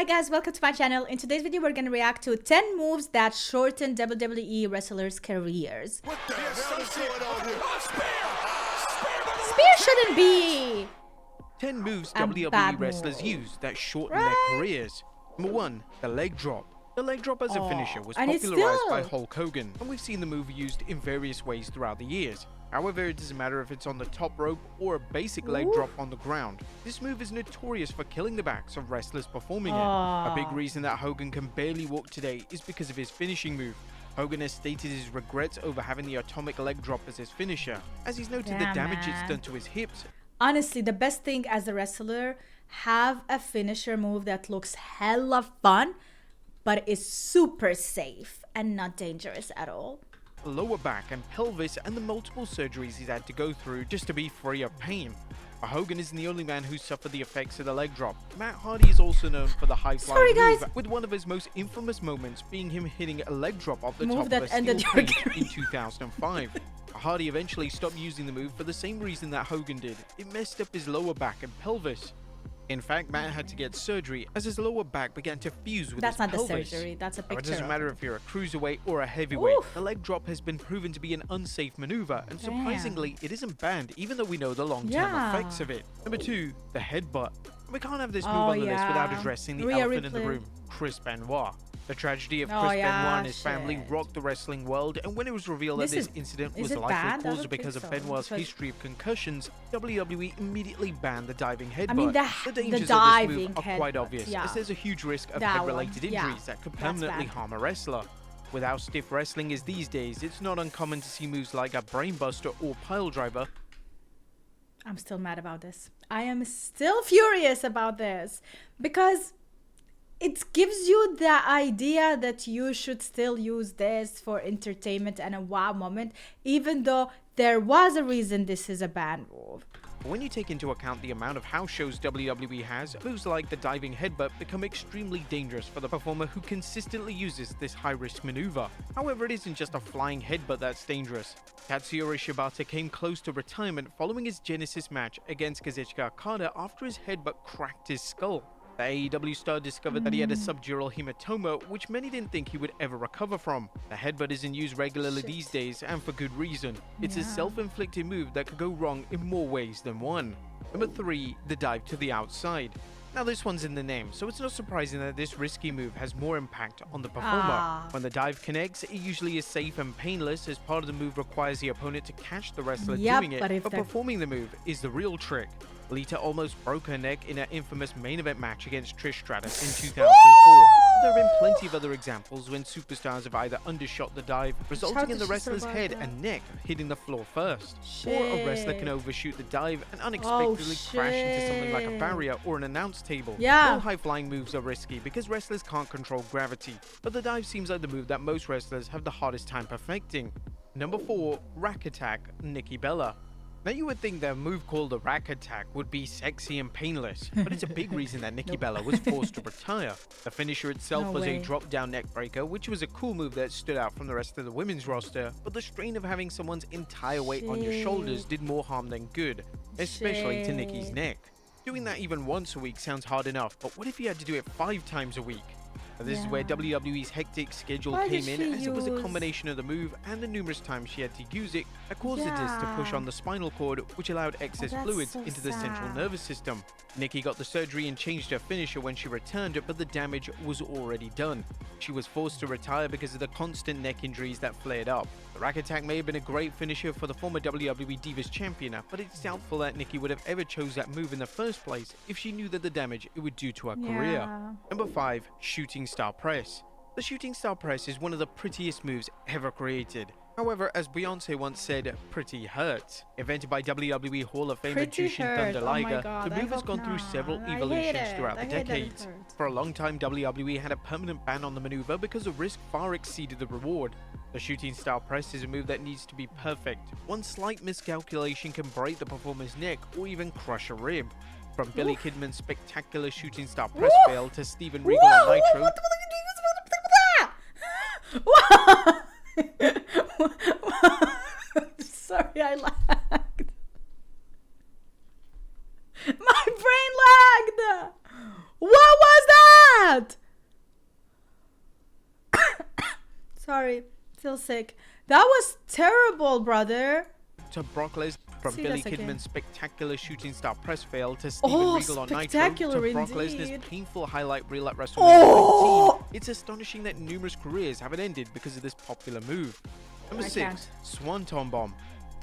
Hi guys, welcome to my channel. In today's video, we're going to react to 10 moves that shorten WWE wrestlers' careers. What the hell is going on here? Spear shouldn't be 10 moves a WWE bad wrestlers move. use that shorten their careers. Number 1, the leg drop. The leg drop as a finisher was and it's popularized by still- Hulk Hogan, and we've seen the move used in various ways throughout the years. However, it doesn't matter if it's on the top rope or a basic leg drop on the ground. This move is notorious for killing the backs of wrestlers performing it. A big reason that Hogan can barely walk today is because of his finishing move. Hogan has stated his regrets over having the atomic leg drop as his finisher, as he's noted the damage it's done to his hips. Honestly, the best thing as a wrestler, have a finisher move that looks hella fun, but is super safe and not dangerous at all. Lower back and pelvis and the multiple surgeries he's had to go through just to be free of pain. But Hogan isn't the only man who suffered the effects of the leg drop. Matt Hardy is also known for the high-flying move, with one of his most infamous moments being him hitting a leg drop off the top of a steel cage in 2005. Hardy eventually stopped using the move for the same reason that Hogan did. It messed up his lower back and pelvis. In fact, Matt had to get surgery as his lower back began to fuse with his pelvis. That's not the surgery, that's a picture. It doesn't matter if you're a cruiserweight or a heavyweight. The leg drop has been proven to be an unsafe maneuver, and surprisingly, it isn't banned, even though we know the long-term effects of it. Number 2, the headbutt. We can't have this move on the list without addressing the elephant in the room, Chris Benoit. The tragedy of Chris Benoit and his family rocked the wrestling world, and when it was revealed that this incident was likely caused because of Benoit's history of concussions, WWE immediately banned the diving headbutt. I mean, the dangers of this move are quite obvious, as there's a huge risk of head-related injuries that could permanently harm a wrestler. With how stiff wrestling is these days, it's not uncommon to see moves like a brainbuster or pile driver. I'm still mad about this. I am still furious about this because it gives you the idea that you should still use this for entertainment and a wow moment, even though there was a reason this is a banned move. When you take into account the amount of house shows WWE has, moves like the diving headbutt become extremely dangerous for the performer who consistently uses this high-risk maneuver. However, it isn't just a flying headbutt that's dangerous. Katsuyori Shibata came close to retirement following his Genesis match against Kazuchika Okada after his headbutt cracked his skull. The AEW star discovered that he had a subdural hematoma, which many didn't think he would ever recover from. The headbutt isn't used regularly these days, and for good reason. It's a self-inflicted move that could go wrong in more ways than one. Number 3, the dive to the outside. Now this one's in the name, so it's not surprising that this risky move has more impact on the performer. When the dive connects, it usually is safe and painless, as part of the move requires the opponent to catch the wrestler doing it, but performing the move is the real trick. Lita almost broke her neck in her infamous main event match against Trish Stratus in 2004. There have been plenty of other examples when superstars have either undershot the dive, resulting in the wrestler's head and neck hitting the floor first. Or a wrestler can overshoot the dive and unexpectedly crash into something like a barrier or an announce table. All high-flying moves are risky because wrestlers can't control gravity, but the dive seems like the move that most wrestlers have the hardest time perfecting. Number 4, rack attack, Nikki Bella. Now you would think that a move called the rack attack would be sexy and painless, but it's a big reason that Nikki Bella was forced to retire. The finisher itself was a drop-down neck breaker, which was a cool move that stood out from the rest of the women's roster, but the strain of having someone's entire weight on your shoulders did more harm than good, especially to Nikki's neck. Doing that even once a week sounds hard enough, but what if you had to do it 5 times a week? This is where WWE's hectic schedule came in, as it was a combination of the move and the numerous times she had to use it that caused the disc to push on the spinal cord, which allowed excess fluids into the central nervous system. Nikki got the surgery and changed her finisher when she returned, but the damage was already done. She was forced to retire because of the constant neck injuries that flared up. The rack attack may have been a great finisher for the former WWE Divas champion, but it's doubtful that Nikki would have ever chose that move in the first place if she knew that the damage it would do to her career. Number 5, shooting star press. The shooting star press is one of the prettiest moves ever created. However, as Beyonce once said, pretty hurts. Invented by WWE Hall of Famer Jushin Thunder Liger, the move has gone through several evolutions throughout the decades. For a long time, WWE had a permanent ban on the maneuver because the risk far exceeded the reward. The shooting star press is a move that needs to be perfect. One slight miscalculation can break the performer's neck or even crush a rib. From Billy Kidman's spectacular shooting star press fail to Steven Regal on Nitro. Sorry, I lagged. My brain lagged. What was that? Sorry. Feel sick. That was terrible, brother. To Brock Lesnar, from See Billy this again. Kidman's spectacular shooting star press fail to Steven Oh, Regal on Nitro to spectacular Brock Lesnar's indeed. painful highlight reel at WrestleMania Oh! 19, it's astonishing that numerous careers haven't ended because of this popular move. Number I 6, can't. Swanton Bomb.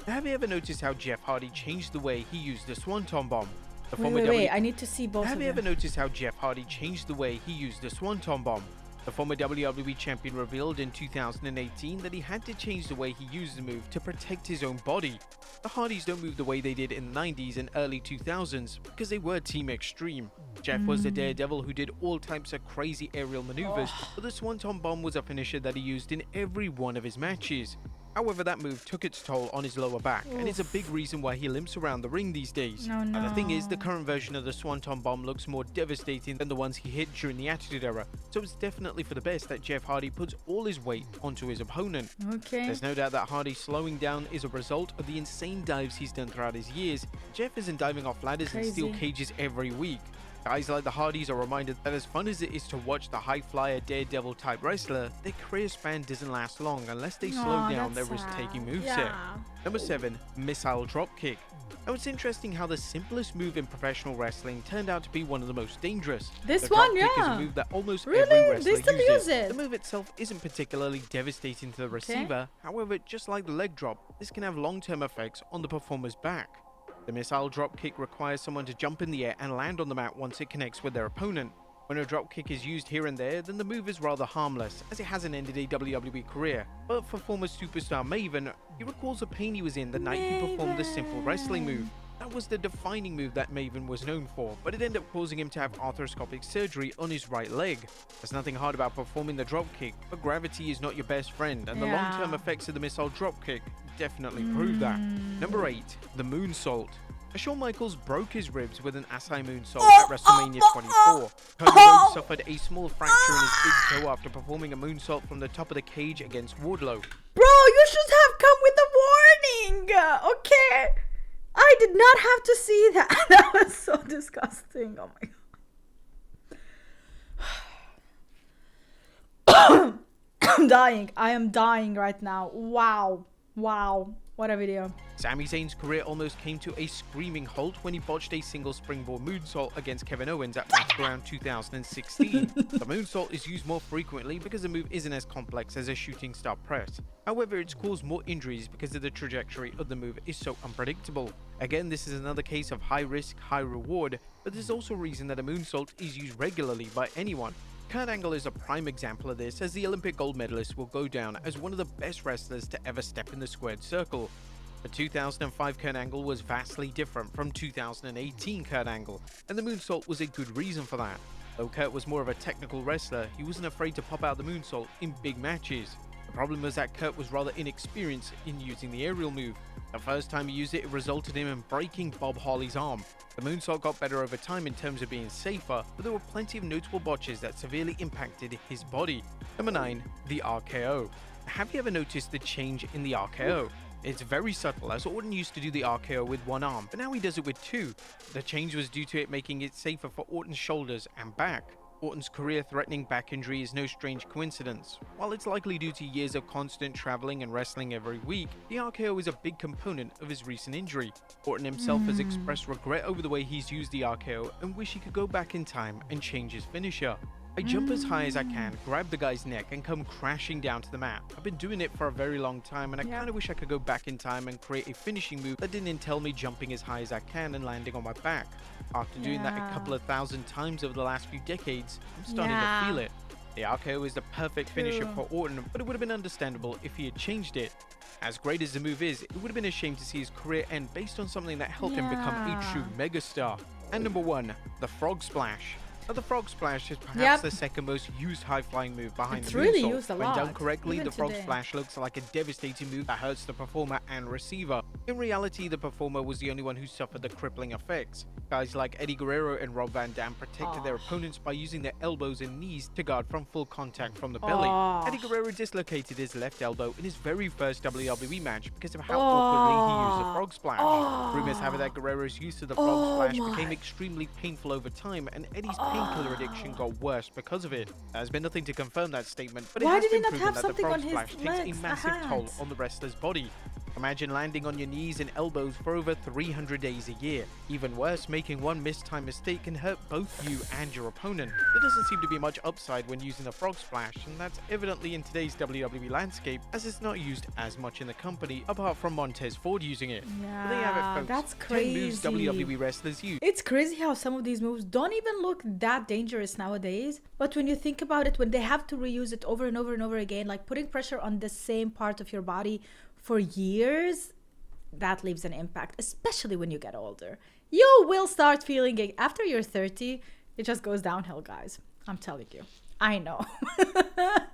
Now, have you ever noticed how Jeff Hardy changed the way he used the Swanton Bomb? The Wait. I need to see both Have of you ever them. noticed how Jeff Hardy changed the way he used the Swanton Bomb? The former WWE champion revealed in 2018 that he had to change the way he used the move to protect his own body. The Hardys don't move the way they did in the 90s and early 2000s because they were Team Extreme. Jeff was the daredevil who did all types of crazy aerial maneuvers, but the Swanton Bomb was a finisher that he used in every one of his matches. However, that move took its toll on his lower back, and it's a big reason why he limps around the ring these days. And the thing is, the current version of the Swanton Bomb looks more devastating than the ones he hit during the Attitude Era, so it's definitely for the best that Jeff Hardy puts all his weight onto his opponent. Okay. There's no doubt that Hardy slowing down is a result of the insane dives he's done throughout his years. Jeff isn't diving off ladders and steel cages every week. Guys like the Hardys are reminded that as fun as it is to watch the high flyer daredevil type wrestler, their career span doesn't last long unless they slow down their risk-taking moveset. Number 7, Missile Dropkick. Now it's interesting how the simplest move in professional wrestling turned out to be one of the most dangerous. This the one, dropkick is a move that almost every Really? wrestler They still use it? The move itself isn't particularly devastating to the receiver, however, just like the leg drop, this can have long-term effects on the performer's back. The missile dropkick requires someone to jump in the air and land on the mat once it connects with their opponent. When a dropkick is used here and there, then the move is rather harmless, as it hasn't ended a WWE career. But for former superstar Maven, he recalls the pain he was in the night he performed the simple wrestling move. That was the defining move that Maven was known for, but it ended up causing him to have arthroscopic surgery on his right leg. There's nothing hard about performing the dropkick, but gravity is not your best friend, and the long-term effects of the missile dropkick definitely prove that. Number 8, the moonsault. Shawn Michaels broke his ribs with an Asai moonsault at WrestleMania 24. Cody Rhodes suffered a small fracture in his big toe after performing a moonsault from the top of the cage against Wardlow. Bro, you should have come with a warning. Okay. I did not have to see that. That was so disgusting. Oh my god. I'm dying. I am dying right now. Wow. What a video. Sami Zayn's career almost came to a screaming halt when he botched a single springboard moonsault against Kevin Owens at Battleground 2016. The moonsault is used more frequently because the move isn't as complex as a shooting star press. However, it's caused more injuries because of the trajectory of the move is so unpredictable. Again, this is another case of high risk, high reward, but there's also a reason that a moonsault is used regularly by anyone. Kurt Angle is a prime example of this, as the Olympic gold medalist will go down as one of the best wrestlers to ever step in the squared circle. But 2005 Kurt Angle was vastly different from 2018 Kurt Angle, and the moonsault was a good reason for that. Though Kurt was more of a technical wrestler, he wasn't afraid to pop out the moonsault in big matches. The problem was that Kurt was rather inexperienced in using the aerial move. The first time he used it, it resulted in him breaking Bob Harley's arm. The moonsault got better over time in terms of being safer, but there were plenty of notable botches that severely impacted his body. Number 9, the RKO. Have you ever noticed the change in the RKO? It's very subtle, as Orton used to do the RKO with one arm, but now he does it with two. The change was due to it making it safer for Orton's shoulders and back. Orton's career-threatening back injury is no strange coincidence. While it's likely due to years of constant traveling and wrestling every week, the RKO is a big component of his recent injury. Orton himself has expressed regret over the way he's used the RKO and wish he could go back in time and change his finisher. I jump as high as I can, grab the guy's neck, and come crashing down to the mat. I've been doing it for a very long time, and I kinda wish I could go back in time and create a finishing move that didn't entail me jumping as high as I can and landing on my back. After doing that a couple of thousand times over the last few decades, I'm starting to feel it. The RKO is the perfect finisher for Orton, but it would have been understandable if he had changed it. As great as the move is, it would have been a shame to see his career end based on something that helped him become a true megastar. And number 1, the Frog Splash. Now, the Frog Splash is perhaps the second most used high-flying move behind the really moonsault. used a When lot, done correctly, even the Frog today. Splash looks like a devastating move that hurts the performer and receiver. In reality, the performer was the only one who suffered the crippling effects. Guys like Eddie Guerrero and Rob Van Dam protected their opponents by using their elbows and knees to guard from full contact from the belly. Eddie Guerrero dislocated his left elbow in his very first WWE match because of how awkwardly he used the Frog Splash. Rumors have it that Guerrero's use of the Frog Splash became extremely painful over time, and Eddie's pain painkiller addiction got worse because of it. There's been nothing to confirm that statement, but it Why has did he been not proven have that the something frog on his splash takes legs, a a massive toll hat? on the wrestler's body. Imagine landing on your knees and elbows for over 300 days a year. Even worse, making one mistimed mistake can hurt both you and your opponent. There doesn't seem to be much upside when using a frog splash, and that's evidently in today's WWE landscape, as it's not used as much in the company, apart from Montez Ford using it. But there you have it, folks. That's 10 moves crazy. WWE wrestlers use. It's crazy how some of these moves don't even look that dangerous nowadays. But when you think about it, when they have to reuse it over and over and over again, like putting pressure on the same part of your body for years, that leaves an impact, especially when you get older. You will start feeling it after you're 30. It just goes downhill, guys. I'm telling you. I know. That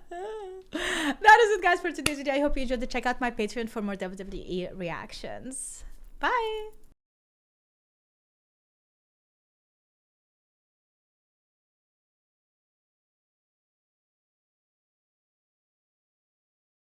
is it, guys, for today's video. I hope you enjoyed it. Check out my Patreon for more WWE reactions. Bye.